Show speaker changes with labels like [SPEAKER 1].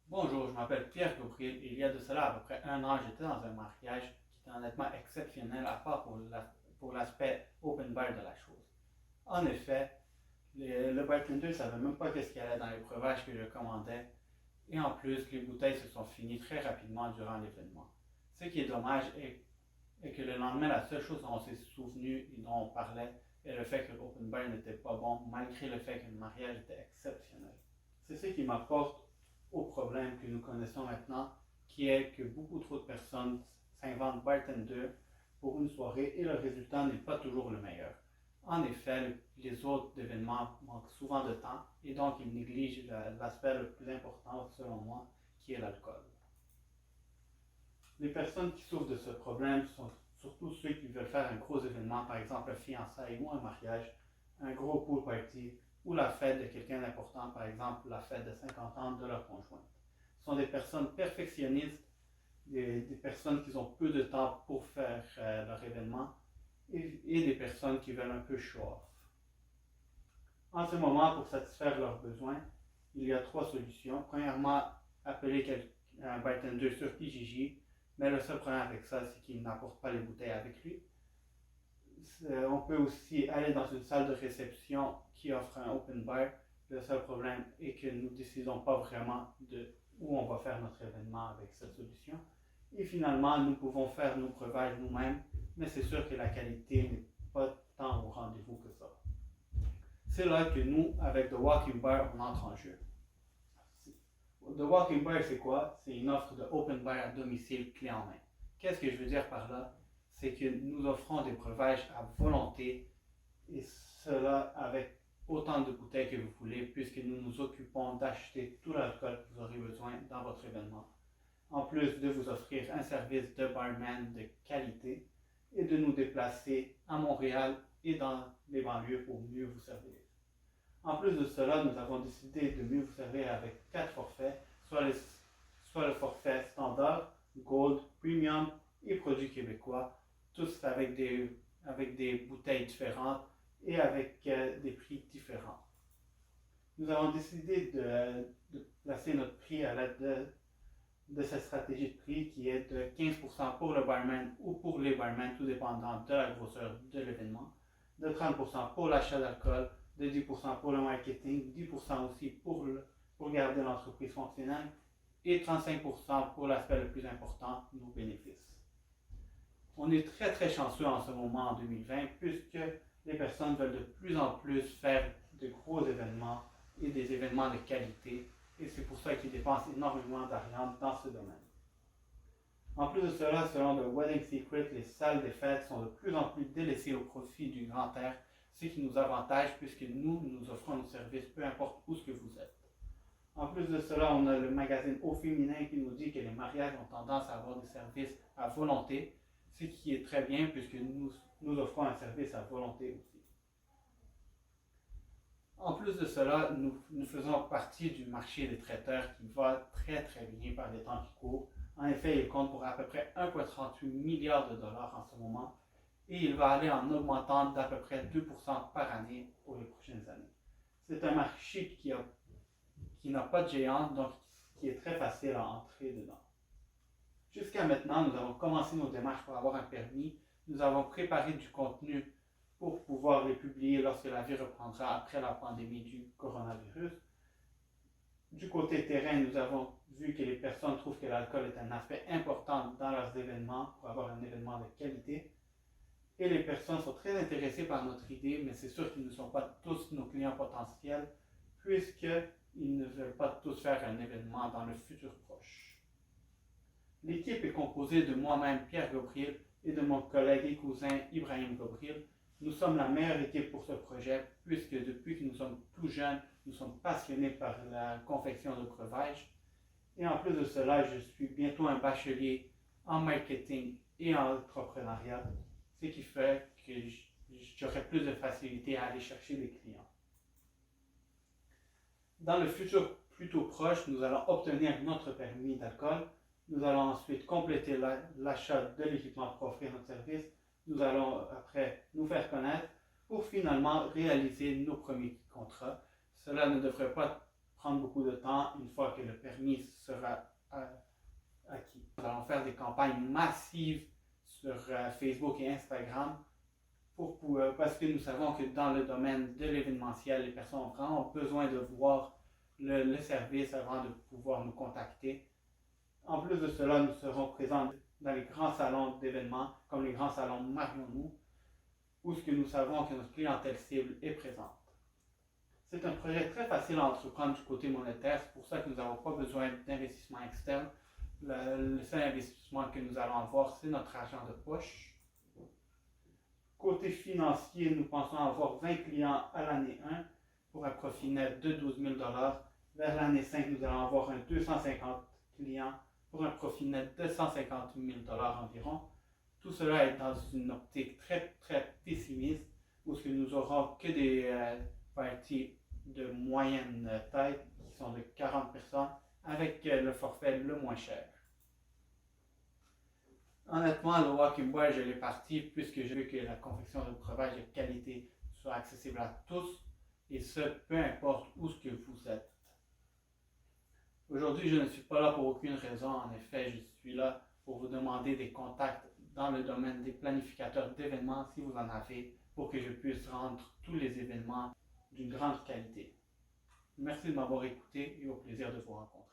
[SPEAKER 1] Bonjour, je m'appelle Pierre Gabriel et il y a de cela à peu près un an, j'étais dans un mariage qui était honnêtement exceptionnel à part pour l'aspect open bar de la chose. En effet, le bartender ne savait même pas qu'est-ce qu'il y allait dans les breuvages que je commandais et en plus, les bouteilles se sont finies très rapidement durant l'événement. Ce qui est dommage est que le lendemain, la seule chose dont on s'est souvenu et dont on parlait est le fait que l'open bar n'était pas bon malgré le fait que le mariage était exceptionnel. C'est ce qui m'apporte au problème que nous connaissons maintenant, qui est que beaucoup trop de personnes s'inventent bartender pour une soirée et le résultat n'est pas toujours le meilleur. En effet, les autres événements manquent souvent de temps et donc ils négligent l'aspect le plus important selon moi, qui est l'alcool. Les personnes qui souffrent de ce problème sont surtout ceux qui veulent faire un gros événement, par exemple un fiançailles ou un mariage, un gros pool party ou la fête de quelqu'un d'important, par exemple la fête de 50 ans de leur conjointe. Ce sont des personnes perfectionnistes, des personnes qui ont peu de temps pour faire leur événement et des personnes qui veulent un peu show off. En ce moment, pour satisfaire leurs besoins, il y a trois solutions. Premièrement, appeler un bartender sur Kijiji, mais le seul problème avec ça, c'est qu'il n'apporte pas les bouteilles avec lui. On peut aussi aller dans une salle de réception qui offre un open bar. Le seul problème est que nous ne décidons pas vraiment de où on va faire notre événement avec cette solution. Et finalement, nous pouvons faire nos breuvages nous-mêmes, mais c'est sûr que la qualité n'est pas tant au rendez-vous que ça. C'est là que nous, avec The Walking Bar, on entre en jeu. The Walking Bar, c'est quoi? C'est une offre de open bar à domicile clé en main. Qu'est-ce que je veux dire par là? C'est que nous offrons des breuvages à volonté et cela avec autant de bouteilles que vous voulez puisque nous nous occupons d'acheter tout l'alcool que vous aurez besoin dans votre événement. En plus de vous offrir un service de barman de qualité et de nous déplacer à Montréal et dans les banlieues pour mieux vous servir. En plus de cela, nous avons décidé de mieux vous servir avec 4 forfaits, soit le forfait standard, Gold, Premium et produits québécois, tous avec des bouteilles différentes et avec des prix différents. Nous avons décidé de placer notre prix à l'aide de cette stratégie de prix qui est de 15% pour le barman ou pour les barmen, tout dépendant de la grosseur de l'événement, de 30% pour l'achat d'alcool, de 10% pour le marketing, 10% aussi pour garder l'entreprise fonctionnelle et 35% pour l'aspect le plus important, nos bénéfices. On est très très chanceux en ce moment en 2020 puisque les personnes veulent de plus en plus faire de gros événements et des événements de qualité et c'est pour ça qu'ils dépensent énormément d'argent dans ce domaine. En plus de cela, selon The Wedding Secret, les salles des fêtes sont de plus en plus délaissées au profit du grand air, ce qui nous avantage puisque nous offrons nos services peu importe où ce que vous êtes. En plus de cela, on a le magazine Au Féminin qui nous dit que les mariages ont tendance à avoir des services à volonté, ce qui est très bien puisque nous offrons un service à volonté aussi. En plus de cela, nous faisons partie du marché des traiteurs qui va très très bien par les temps qui courent. En effet, il compte pour à peu près 1,38 milliard de dollars en ce moment et il va aller en augmentant d'à peu près 2% par année pour les prochaines années. C'est un marché qui n'a pas de géant, donc qui est très facile à entrer dedans. Jusqu'à maintenant, nous avons commencé nos démarches pour avoir un permis. Nous avons préparé du contenu pour pouvoir les publier lorsque la vie reprendra après la pandémie du coronavirus. Du côté terrain, nous avons vu que les personnes trouvent que l'alcool est un aspect important dans leurs événements pour avoir un événement de qualité. Et les personnes sont très intéressées par notre idée, mais c'est sûr qu'ils ne sont pas tous nos clients potentiels puisqu'ils ne veulent pas tous faire un événement dans le futur proche. L'équipe est composée de moi-même, Pierre Gabriel, et de mon collègue et cousin Ibrahim Gabriel. Nous sommes la meilleure équipe pour ce projet puisque depuis que nous sommes tout jeunes, nous sommes passionnés par la confection de breuvages. Et en plus de cela, je suis bientôt un bachelier en marketing et en entrepreneuriat, ce qui fait que j'aurai plus de facilité à aller chercher des clients. Dans le futur plutôt proche, nous allons obtenir notre permis d'alcool. Nous allons ensuite compléter l'achat de l'équipement pour offrir notre service. Nous allons après nous faire connaître pour finalement réaliser nos premiers contrats. Cela ne devrait pas prendre beaucoup de temps une fois que le permis sera acquis. Nous allons faire des campagnes massives sur Facebook et Instagram parce que nous savons que dans le domaine de l'événementiel, les personnes ont vraiment besoin de voir le service avant de pouvoir nous contacter. En plus de cela, nous serons présents dans les grands salons d'événements, comme les grands salons Marions-nous, où ce que nous savons que notre clientèle cible est présente. C'est un projet très facile à entreprendre du côté monétaire, c'est pour ça que nous n'avons pas besoin d'investissement externe. Le seul investissement que nous allons avoir, c'est notre argent de poche. Côté financier, nous pensons avoir 20 clients à l'année 1 pour un profit net de 12 000 $. Vers l'année 5, nous allons avoir 250 clients pour un profit net de 150 000 $ environ. Tout cela est dans une optique très pessimiste où ce que nous aurons que des parties de moyenne taille qui sont de 40 personnes avec le forfait le moins cher. Honnêtement, le Walking Boy, je l'ai parti puisque je veux que la confection de breuvage de qualité soit accessible à tous et ce, peu importe où ce que vous êtes. Aujourd'hui, je ne suis pas là pour aucune raison. En effet, je suis là pour vous demander des contacts dans le domaine des planificateurs d'événements si vous en avez pour que je puisse rendre tous les événements d'une grande qualité. Merci de m'avoir écouté et au plaisir de vous rencontrer.